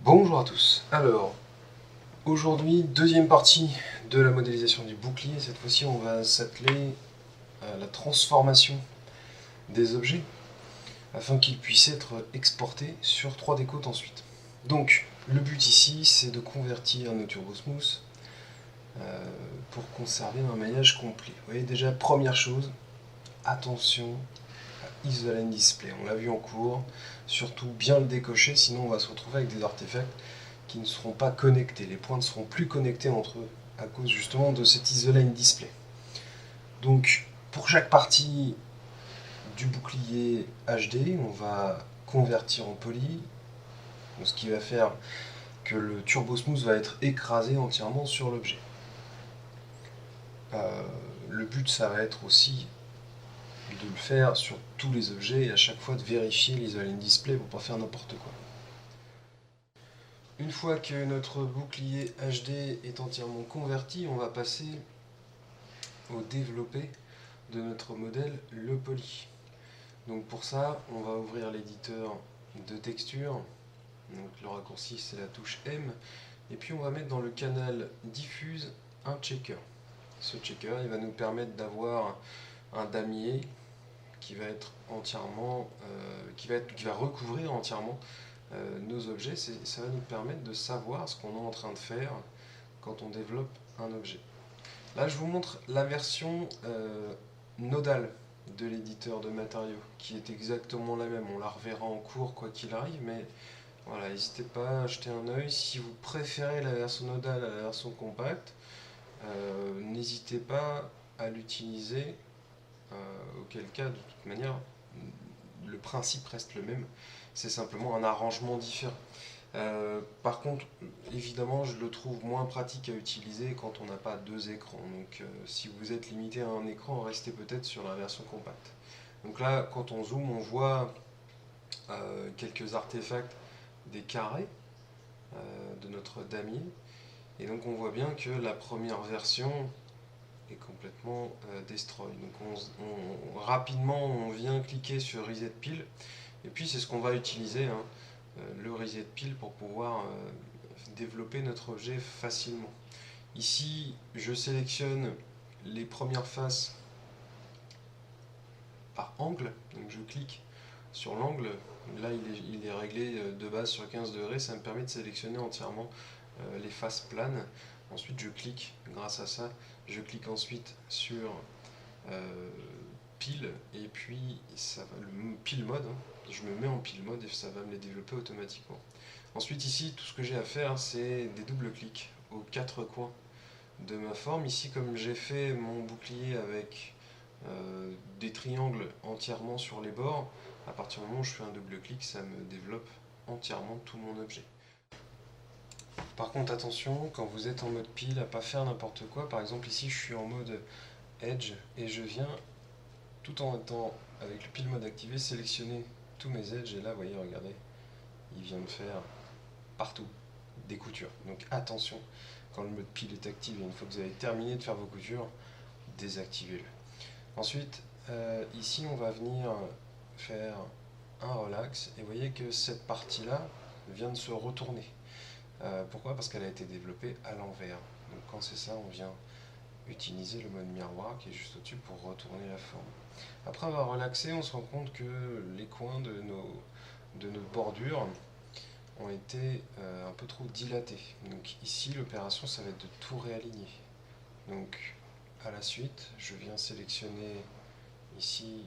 Bonjour à tous. Alors, aujourd'hui, deuxième partie de la modélisation du bouclier. Cette fois-ci, on va s'atteler à la transformation des objets afin qu'ils puissent être exportés sur 3D Coat ensuite. Donc, le but ici, c'est de convertir nos TurboSmooth pour conserver un maillage complet. Vous voyez déjà, première chose, attention à Isoline Display. On l'a vu en cours, surtout bien le décocher, sinon on va se retrouver avec des artefacts qui ne seront pas connectés. Les points ne seront plus connectés entre eux à cause justement de cet Isoline Display. Donc pour chaque partie du bouclier HD, on va convertir en poly, ce qui va faire que le Turbo Smooth va être écrasé entièrement sur l'objet. Le but, ça va être aussi de le faire sur tous les objets et à chaque fois de vérifier l'Isoline Display pour ne pas faire n'importe quoi. Une fois que notre bouclier HD est entièrement converti, on va passer au développé de notre modèle, le poly. Donc pour ça, on va ouvrir l'éditeur de texture. Donc le raccourci, c'est la touche M. Et puis on va mettre dans le canal diffuse un checker. Ce checker, il va nous permettre d'avoir un damier qui va être entièrement, qui va recouvrir entièrement nos objets. Ça va nous permettre de savoir ce qu'on est en train de faire quand on développe un objet. Là, je vous montre la version nodale de l'éditeur de matériaux, qui est exactement la même. On la reverra en cours quoi qu'il arrive, mais voilà, n'hésitez pas à jeter un œil. Si vous préférez la version nodale à la version compacte, n'hésitez pas à l'utiliser, auquel cas, de toute manière, le principe reste le même. C'est simplement un arrangement différent. Par contre, évidemment, je le trouve moins pratique à utiliser quand on n'a pas deux écrans. Donc, si vous êtes limité à un écran, restez peut-être sur la version compacte. Donc là, quand on zoome, on voit quelques artefacts des carrés de notre damier. Et donc, on voit bien que la première version est complètement destroy. Donc, rapidement, on vient cliquer sur Reset Pile. Et puis, c'est ce qu'on va utiliser, hein, le reset pile pour pouvoir développer notre objet facilement. Ici, je sélectionne les premières faces par angle, donc je clique sur l'angle. Là, il est réglé de base sur 15 degrés, ça me permet de sélectionner entièrement les faces planes. Ensuite, je clique, grâce à ça, je clique ensuite sur pile, et puis ça va, le pile mode, hein, je me mets en pile mode et ça va me les développer automatiquement. Ensuite ici, tout ce que j'ai à faire, c'est des doubles clics aux quatre coins de ma forme. Ici, comme j'ai fait mon bouclier avec des triangles entièrement sur les bords, à partir du moment où je fais un double clic, ça me développe entièrement tout mon objet. Par contre, attention, quand vous êtes en mode pile, à pas faire n'importe quoi. Par exemple, ici, je suis en mode Edge et je viens, tout en étant avec le pile mode activé, sélectionner tous mes edges. Et là, vous voyez, regardez, il vient me faire partout des coutures. Donc attention, quand le mode pile est activé, une fois que vous avez terminé de faire vos coutures, désactivez-le. Ensuite, ici, on va venir faire un relax. Et vous voyez que cette partie-là vient de se retourner. Pourquoi? Parce qu'elle a été développée à l'envers. Donc quand c'est ça, on vient utiliser le mode miroir qui est juste au-dessus pour retourner la forme. Après avoir relaxé, on se rend compte que les coins de nos bordures ont été un peu trop dilatés. Donc ici, l'opération, ça va être de tout réaligner. Donc à la suite, je viens sélectionner ici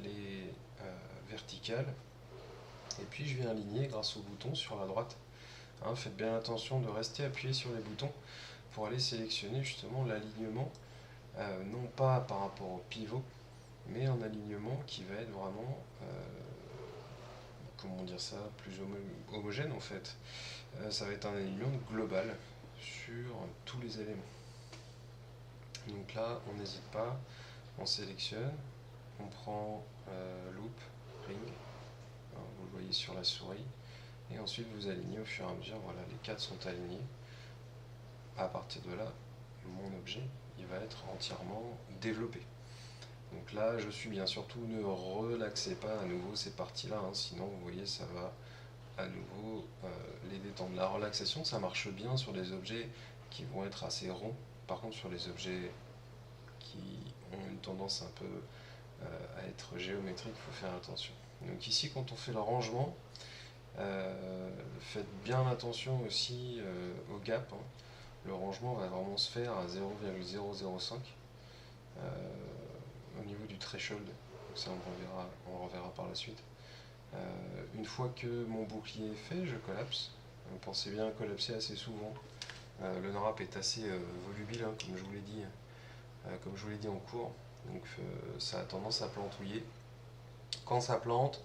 les verticales et puis je viens aligner grâce au bouton sur la droite. Hein, faites bien attention de rester appuyé sur les boutons pour aller sélectionner justement l'alignement, non pas par rapport au pivot, mais un alignement qui va être vraiment, comment dire ça, plus homogène en fait. Ça va être un alignement global sur tous les éléments. Donc là, on n'hésite pas, on sélectionne, on prend loop, ring, hein, vous le voyez sur la souris, et ensuite vous alignez au fur et à mesure. Voilà, les quatre sont alignés. À partir de là, mon objet, il va être entièrement développé. Donc là, je suis bien, surtout ne relaxez pas à nouveau ces parties-là, hein, sinon vous voyez, ça va à nouveau les détendre. La relaxation, ça marche bien sur des objets qui vont être assez ronds. Par contre, sur les objets qui ont une tendance un peu à être géométrique, il faut faire attention. Donc ici, quand on fait le rangement, faites bien attention aussi au gap, hein. Le rangement va vraiment se faire à 0,005 au niveau du threshold. Donc ça, on le reverra par la suite. Une fois que mon bouclier est fait, je collapse. Pensez bien à collapser assez souvent. Le NRAP est assez volubile, hein, comme je vous l'ai dit en cours. Donc ça a tendance à plantouiller. Quand ça plante,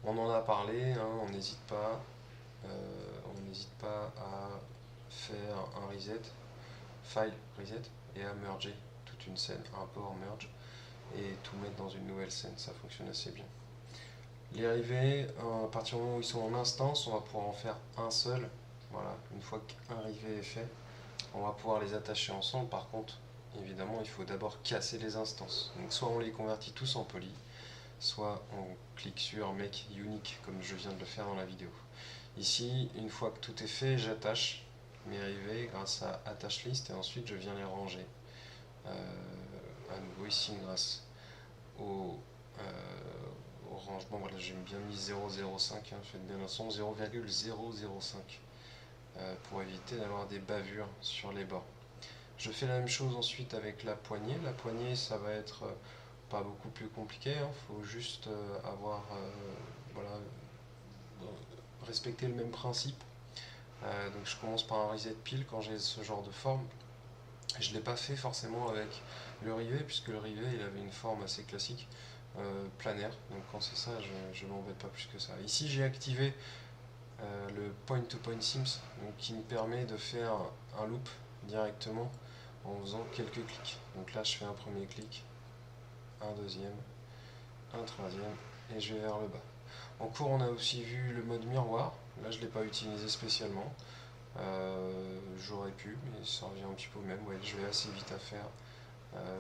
on en a parlé, hein, on n'hésite pas à faire un reset, file reset, et à merger toute une scène, import merge, et tout mettre dans une nouvelle scène. Ça fonctionne assez bien. Les rivets, à partir du moment où ils sont en instance, on va pouvoir en faire un seul. Voilà, une fois qu'un rivet est fait, on va pouvoir les attacher ensemble. Par contre, évidemment, il faut d'abord casser les instances. Donc soit on les convertit tous en poly, soit on clique sur Make Unique, comme je viens de le faire dans la vidéo. Ici, une fois que tout est fait, j'attache mes rivets grâce à Attach List, et ensuite je viens les ranger. À nouveau ici, grâce au rangement, voilà, j'ai bien mis 0,05, hein, faites bien attention, 0,005, pour éviter d'avoir des bavures sur les bords. Je fais la même chose ensuite avec la poignée. La poignée, ça va être pas beaucoup plus compliqué, hein. Faut juste voilà, respecter le même principe. Donc je commence par un reset pile quand j'ai ce genre de forme. Je ne l'ai pas fait forcément avec le rivet, puisque le rivet il avait une forme assez classique, planaire. Donc quand c'est ça, je ne m'embête pas plus que ça. Ici j'ai activé le point-to-point sims, donc, qui me permet de faire un loop directement en faisant quelques clics. Donc là je fais un premier clic, un deuxième, un troisième, et je vais vers le bas. En cours, on a aussi vu le mode miroir. Là, je ne l'ai pas utilisé spécialement. J'aurais pu, mais ça revient un petit peu au même. Ouais, je vais assez vite à faire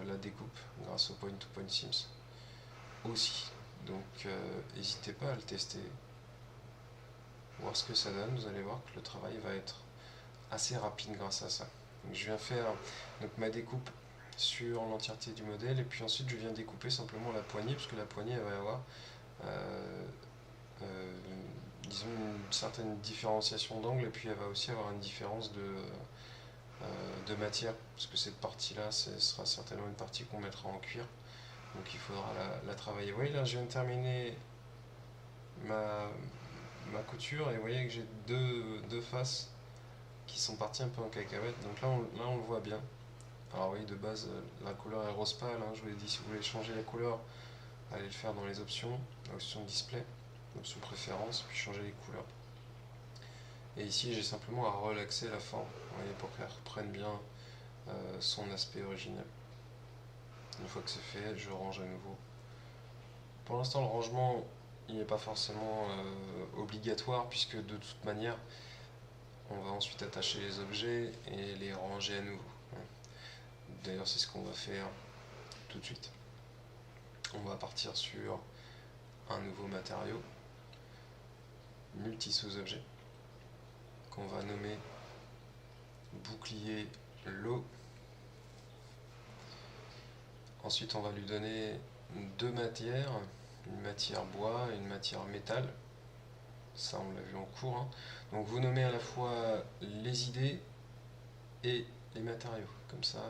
la découpe grâce au point-to-point sims aussi. Donc, n'hésitez pas à le tester, voir ce que ça donne. Vous allez voir que le travail va être assez rapide grâce à ça. Donc, je viens faire donc, ma découpe sur l'entièreté du modèle, et puis ensuite je viens découper simplement la poignée, puisque la poignée elle va avoir disons une certaine différenciation d'angle, et puis elle va aussi avoir une différence de matière, parce que cette partie là ce sera certainement une partie qu'on mettra en cuir, donc il faudra la travailler. Vous voyez là, je viens de terminer ma couture, et vous voyez que j'ai deux faces qui sont parties un peu en cacahuète. Donc là on le voit bien. Alors oui, de base la couleur est rose pâle, hein. Je vous l'ai dit, si vous voulez changer la couleur, allez le faire dans les options, option display, option préférence, puis changer les couleurs. Et ici j'ai simplement à relaxer la forme, vous voyez, pour qu'elle reprenne bien son aspect original. Une fois que c'est fait, je range à nouveau. Pour l'instant, le rangement il n'est pas forcément obligatoire, puisque de toute manière on va ensuite attacher les objets et les ranger à nouveau. D'ailleurs c'est ce qu'on va faire tout de suite. On va partir sur un nouveau matériau, multi-sous-objet, qu'on va nommer bouclier low. Ensuite on va lui donner deux matières, une matière bois et une matière métal. Ça on l'a vu en cours, hein. Donc vous nommez à la fois les idées et les matériaux, comme ça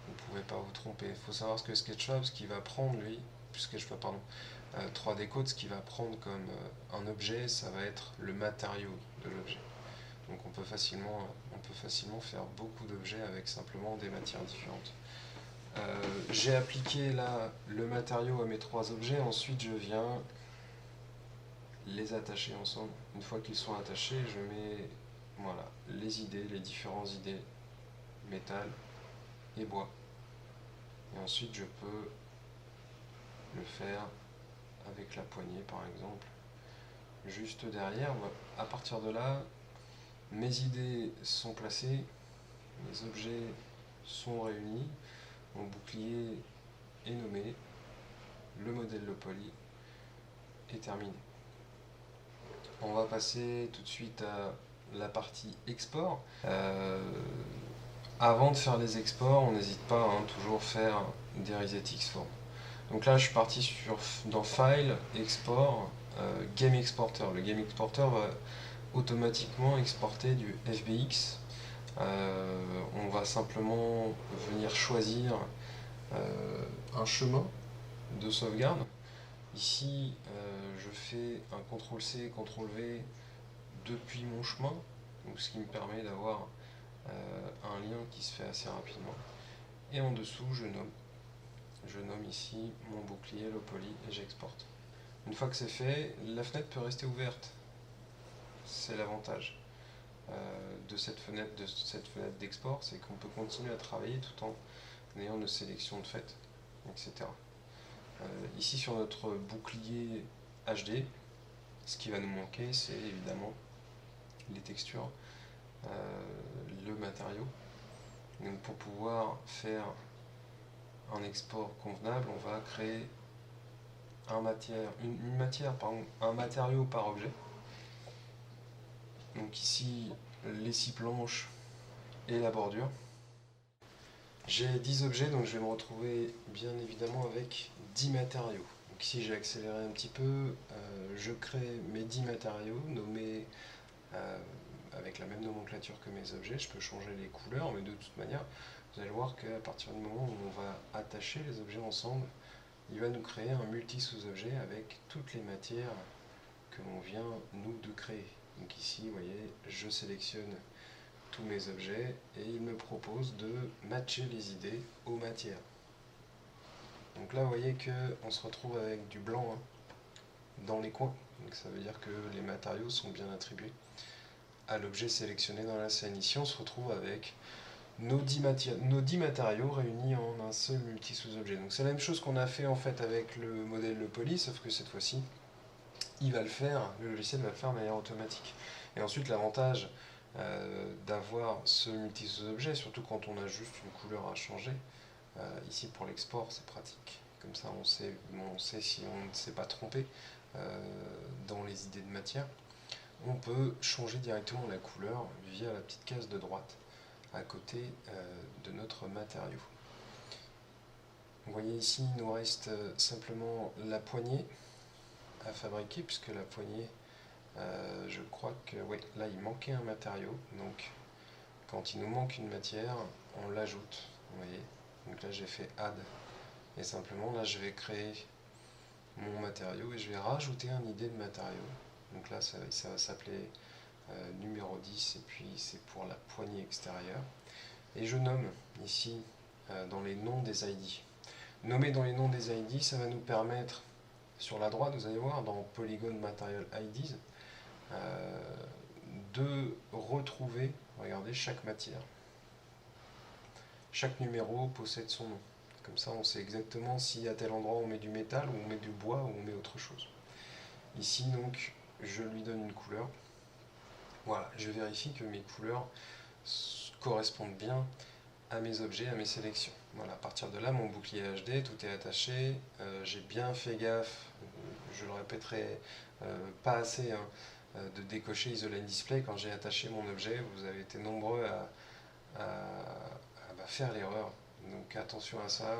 vous ne pouvez pas vous tromper. Il faut savoir ce que SketchUp, ce qu'il va prendre lui, 3D Code, ce qu'il va prendre comme un objet, ça va être le matériau de l'objet. Donc on peut facilement faire beaucoup d'objets avec simplement des matières différentes. J'ai appliqué là le matériau à mes trois objets, ensuite je viens les attacher ensemble. Une fois qu'ils sont attachés, je mets voilà, les différentes idées, métal et bois. Et ensuite je peux le faire avec la poignée par exemple, juste derrière. À partir de là, mes idées sont placées, mes objets sont réunis, mon bouclier est nommé, le modèle low poly est terminé. on va passer tout de suite à la partie export. Avant de faire les exports, on n'hésite pas à toujours faire des resetX form. Donc là, je suis parti dans File, Export, Game Exporter. Le Game Exporter va automatiquement exporter du FBX. On va simplement venir choisir un chemin de sauvegarde. Ici, je fais un CTRL-C, CTRL-V depuis mon chemin, donc ce qui me permet d'avoir un lien qui se fait assez rapidement. Et en dessous, je nomme ici mon bouclier low poly et j'exporte. Une fois que c'est fait, la fenêtre peut rester ouverte. C'est l'avantage de cette fenêtre d'export, c'est qu'on peut continuer à travailler tout en ayant nos sélections de fait, etc. Ici sur notre bouclier HD, ce qui va nous manquer, c'est évidemment les textures, le matériau. Donc pour pouvoir faire un export convenable, on va créer un matériau par objet. Donc ici, les 6 planches et la bordure. J'ai 10 objets, donc je vais me retrouver bien évidemment avec 10 matériaux. Donc ici, j'ai accéléré un petit peu, je crée mes 10 matériaux nommés avec la même nomenclature que mes objets. Je peux changer les couleurs, mais de toute manière, vous allez voir qu'à partir du moment où on va attacher les objets ensemble, il va nous créer un multi-sous-objet avec toutes les matières que l'on vient nous de créer. Donc ici, vous voyez, je sélectionne tous mes objets et il me propose de matcher les idées aux matières. Donc là, vous voyez qu'on se retrouve avec du blanc dans les coins. Donc ça veut dire que les matériaux sont bien attribués à l'objet sélectionné dans la scène. Ici, on se retrouve avec nos 10 matériaux réunis en un seul multi-sous-objet. Donc c'est la même chose qu'on a fait en fait avec le modèle low poly, sauf que cette fois-ci, le logiciel va le faire de manière automatique. Et ensuite, l'avantage d'avoir ce multi-sous-objet, surtout quand on a juste une couleur à changer, ici pour l'export, c'est pratique. Comme ça, on sait si on ne s'est pas trompé dans les idées de matière. On peut changer directement la couleur via la petite case de droite à côté de notre matériau. Vous voyez ici, il nous reste simplement la poignée à fabriquer, puisque la poignée, je crois que oui, là il manquait un matériau, donc quand il nous manque une matière, on l'ajoute, vous voyez. Donc là j'ai fait add, et simplement là je vais créer mon matériau et je vais rajouter un ID de matériau. Donc là ça va s'appeler numéro 10, et puis c'est pour la poignée extérieure. Et je nomme ici dans les noms des ID. Nommer dans les noms des ID, ça va nous permettre, sur la droite, vous allez voir, dans Polygon Material IDs, de retrouver, regardez, chaque matière. Chaque numéro possède son nom. Comme ça, on sait exactement si à tel endroit on met du métal, ou on met du bois, ou on met autre chose. Ici, donc, je lui donne une couleur. Voilà, je vérifie que mes couleurs correspondent bien à mes objets, à mes sélections. Voilà, à partir de là, mon bouclier HD, tout est attaché. J'ai bien fait gaffe, je le répéterai pas assez, de décocher Isoline Display quand j'ai attaché mon objet. Vous avez été nombreux à faire l'erreur, donc attention à ça.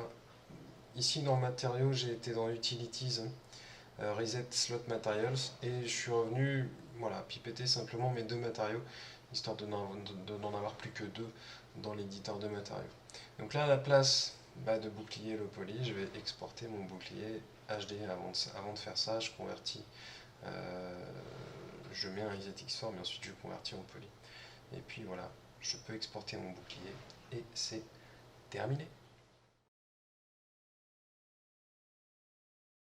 Ici dans matériaux, j'ai été dans Utilities, Reset Slot Materials, et je suis revenu, voilà, pipetter simplement mes 2 matériaux, histoire de n'en avoir plus que 2 dans l'éditeur de matériaux. Donc là, à la place de bouclier low poly, je vais exporter mon bouclier HD. Avant de faire ça, je convertis, je mets un resetX form et ensuite je convertis en poly. Et puis voilà, je peux exporter mon bouclier et c'est terminé.